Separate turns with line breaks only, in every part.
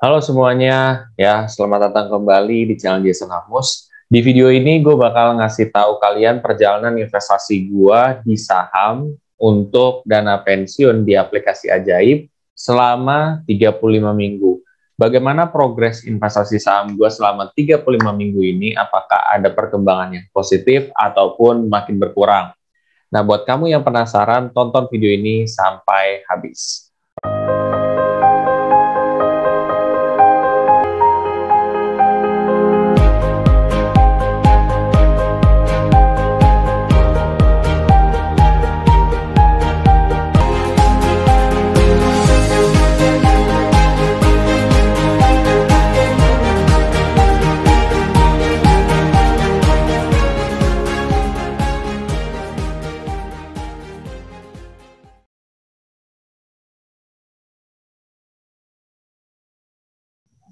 Halo semuanya, ya selamat datang kembali di channel Jason Hamus. Di video ini gue bakal ngasih tahu kalian perjalanan investasi gue di saham untuk dana pensiun di aplikasi Ajaib selama 35 minggu. Bagaimana progres investasi saham gue selama 35 minggu ini, apakah ada perkembangan yang positif ataupun makin berkurang? Nah, buat kamu yang penasaran, tonton video ini sampai habis.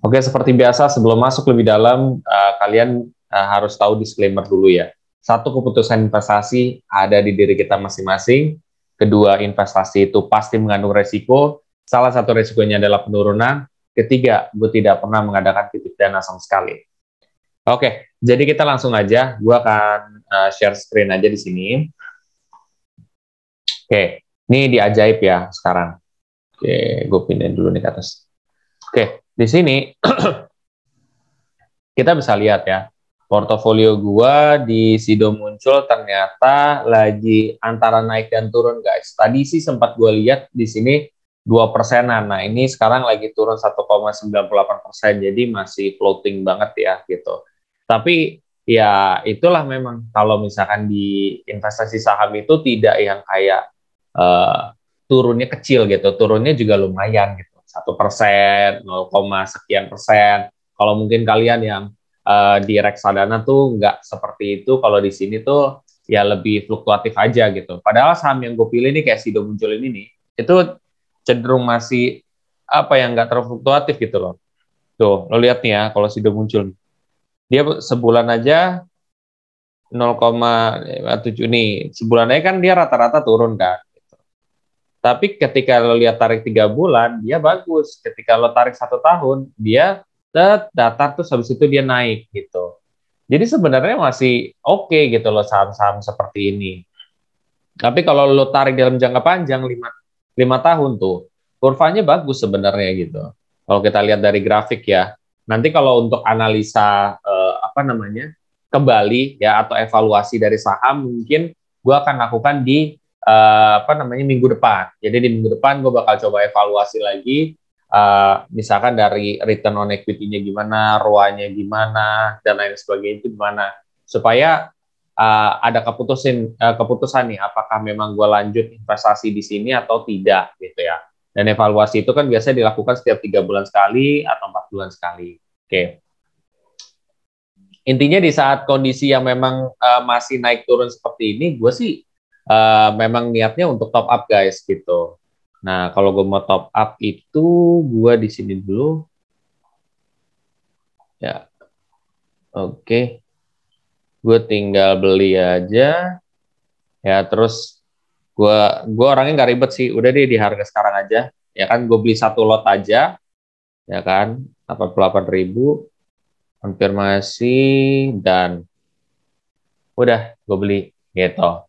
Oke, seperti biasa, sebelum masuk lebih dalam, kalian harus tahu disclaimer dulu ya. Satu, keputusan investasi ada di diri kita masing-masing. Kedua, investasi itu pasti mengandung resiko. Salah satu resikonya adalah penurunan. Ketiga, gue tidak pernah mengadakan titip dana sama sekali. Oke, jadi kita langsung aja. Gue akan share screen aja di sini. Oke, ini di Ajaib ya sekarang. Oke, gue pindahin dulu nih ke atas. Oke, di sini kita bisa lihat ya, portofolio gua di Sido Muncul ternyata lagi antara naik dan turun, guys. Tadi sih sempat gua lihat di sini 2%-an. Nah, ini sekarang lagi turun 1,98%, jadi masih floating banget ya gitu. Tapi ya itulah memang kalau misalkan di investasi saham itu tidak yang kayak turunnya kecil gitu, turunnya juga lumayan gitu, 1%, 0, sekian persen. Kalau mungkin kalian yang di reksadana tuh nggak seperti itu, kalau di sini tuh ya lebih fluktuatif aja gitu. Padahal saham yang gue pilih nih kayak Sido Muncul ini nih, itu cenderung masih apa yang nggak terlalu fluktuatif gitu loh. Tuh, lo lihat nih ya, kalau Sido Muncul, dia sebulan aja 0,7 nih, sebulan aja kan dia rata-rata turun kan. Tapi ketika lo lihat tarik 3 bulan, dia bagus. Ketika lo tarik 1 tahun, dia datar terus habis itu dia naik gitu. Jadi sebenarnya masih oke gitu loh saham-saham seperti ini. Tapi kalau lo tarik dalam jangka panjang 5 tahun tuh, kurvanya bagus sebenarnya gitu. Kalau kita lihat dari grafik ya. Nanti kalau untuk analisa apa namanya kembali ya atau evaluasi dari saham mungkin gue akan lakukan di apa namanya minggu depan. Jadi di minggu depan gue bakal coba evaluasi lagi, misalkan dari return on equity-nya gimana, ROA-nya gimana, dan lain sebagainya itu gimana, supaya ada keputusan nih, apakah memang gue lanjut investasi di sini atau tidak gitu ya. Dan evaluasi itu kan biasanya dilakukan setiap 3 bulan sekali atau 4 bulan sekali. Oke. Intinya di saat kondisi yang memang masih naik turun seperti ini, gue sih memang niatnya untuk top up guys gitu. Nah, kalau gue mau top up itu gue di sini dulu. Ya, oke. Gue tinggal beli aja. Ya, terus gue orangnya nggak ribet sih. Udah deh di harga sekarang aja. Ya kan, gue beli 1 lot aja. Ya kan, 88.000. Konfirmasi dan udah gue beli gitu.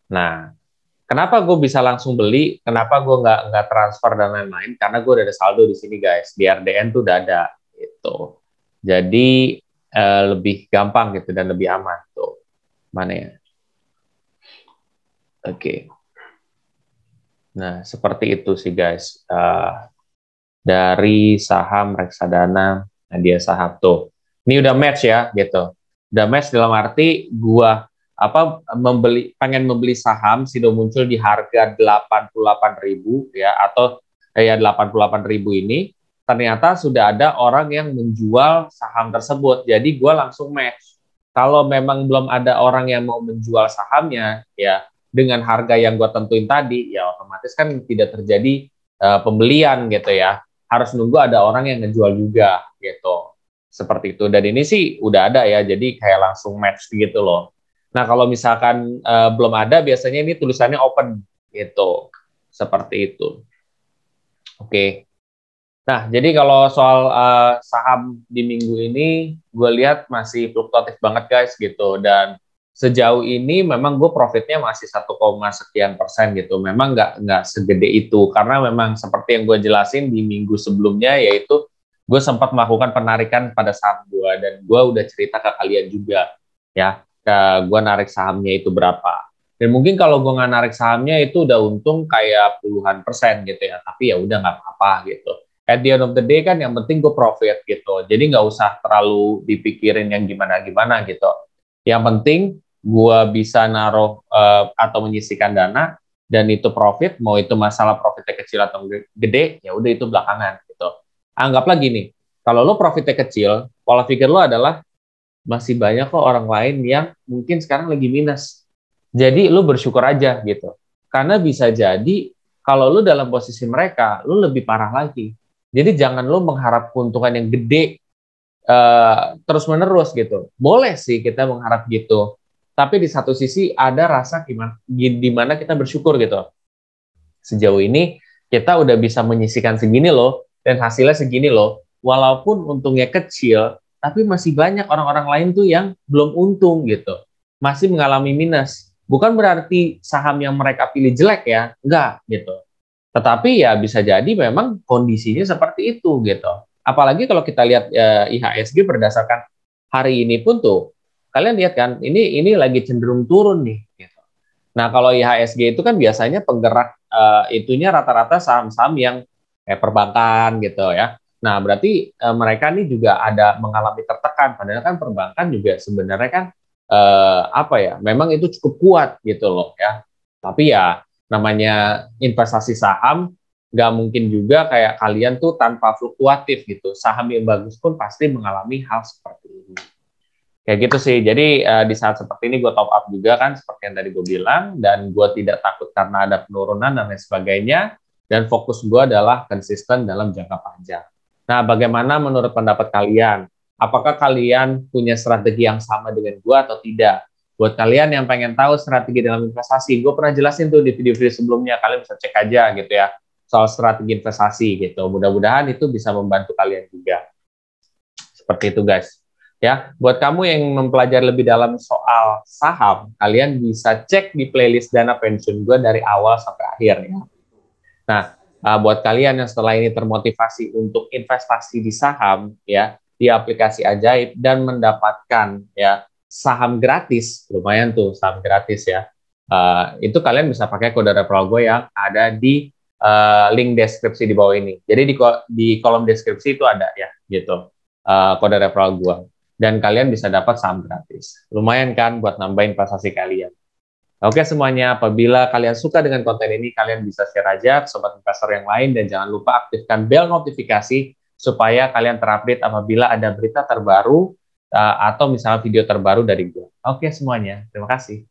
Nah, kenapa gue bisa langsung beli? Kenapa gue nggak transfer dan lain-lain? Karena gue udah ada saldo di sini guys. Di RDN tuh udah ada gitu. Jadi lebih gampang gitu dan lebih aman tuh. Mana ya? Oke. Nah seperti itu sih guys. Dari saham reksadana dia saham tuh. Ini udah match ya gitu. Udah match dalam arti gue pengen membeli saham Sido Muncul di harga 88.000 ya, atau ya 88.000 ini ternyata sudah ada orang yang menjual saham tersebut, jadi gue langsung match. Kalau memang belum ada orang yang mau menjual sahamnya ya dengan harga yang gue tentuin tadi, ya otomatis kan tidak terjadi pembelian gitu ya, harus nunggu ada orang yang ngejual juga gitu, seperti itu. Dan ini sih udah ada ya, jadi kayak langsung match gitu loh. Nah, kalau misalkan belum ada, biasanya ini tulisannya open gitu, seperti itu. Oke. Nah, jadi kalau soal saham di minggu ini, gue lihat masih fluktuatif banget guys gitu. Dan sejauh ini memang gue profitnya masih 1, sekian % gitu. Memang nggak segede itu karena memang seperti yang gue jelasin di minggu sebelumnya, yaitu gue sempat melakukan penarikan pada saham gue dan gue udah cerita ke kalian juga ya. Gue narik sahamnya itu berapa. Dan mungkin kalau gue nggak narik sahamnya itu udah untung kayak puluhan persen gitu ya. Tapi ya udah nggak apa-apa gitu. At the end of the day kan yang penting gue profit gitu. Jadi nggak usah terlalu dipikirin yang gimana-gimana gitu. Yang penting gue bisa naruh atau menyisikan dana dan itu profit, mau itu masalah profitnya kecil atau gede, ya udah itu belakangan gitu. Anggaplah gini, kalau lo profitnya kecil, pola pikir lo adalah masih banyak kok orang lain yang mungkin sekarang lagi minus. Jadi lu bersyukur aja gitu. Karena bisa jadi kalau lu dalam posisi mereka, lu lebih parah lagi. Jadi jangan lu mengharap keuntungan yang gede terus-menerus gitu. Boleh sih kita mengharap gitu. Tapi di satu sisi ada rasa di mana kita bersyukur gitu. Sejauh ini kita udah bisa menyisikan segini loh dan hasilnya segini loh. Walaupun untungnya kecil, tapi masih banyak orang-orang lain tuh yang belum untung gitu. Masih mengalami minus. Bukan berarti saham yang mereka pilih jelek ya, enggak gitu. Tetapi ya bisa jadi memang kondisinya seperti itu gitu. Apalagi kalau kita lihat IHSG berdasarkan hari ini pun tuh, kalian lihat kan, ini lagi cenderung turun nih. Gitu. Nah kalau IHSG itu kan biasanya penggerak itunya rata-rata saham-saham yang kayak perbankan gitu ya. Nah berarti mereka nih juga ada mengalami tertekan. Padahal kan perbankan juga sebenarnya kan apa ya, memang itu cukup kuat gitu loh ya. Tapi ya namanya investasi saham nggak mungkin juga kayak kalian tuh tanpa fluktuatif gitu. Saham yang bagus pun pasti mengalami hal seperti ini. Kayak gitu sih. Jadi di saat seperti ini gue top up juga kan seperti yang tadi gue bilang dan gue tidak takut karena ada penurunan dan lain sebagainya. Dan fokus gue adalah konsisten dalam jangka panjang. Nah, bagaimana menurut pendapat kalian? Apakah kalian punya strategi yang sama dengan gue atau tidak? Buat kalian yang pengen tahu strategi dalam investasi, gue pernah jelasin tuh di video-video sebelumnya. Kalian bisa cek aja gitu ya soal strategi investasi gitu. Mudah-mudahan itu bisa membantu kalian juga. Seperti itu guys. Ya, buat kamu yang mempelajari lebih dalam soal saham, kalian bisa cek di playlist dana pensiun gue dari awal sampai akhir ya. Nah, buat kalian yang setelah ini termotivasi untuk investasi di saham ya, di aplikasi Ajaib dan mendapatkan ya saham gratis, lumayan tuh saham gratis ya. Itu kalian bisa pakai kode referral gue yang ada di link deskripsi di bawah ini. Jadi di kolom deskripsi itu ada ya gitu kode referral gue. Dan kalian bisa dapat saham gratis. Lumayan kan buat nambah investasi kalian. Oke semuanya, apabila kalian suka dengan konten ini, kalian bisa share aja ke sobat investor yang lain dan jangan lupa aktifkan bel notifikasi supaya kalian terupdate apabila ada berita terbaru atau misalnya video terbaru dari gue. Oke semuanya, terima kasih.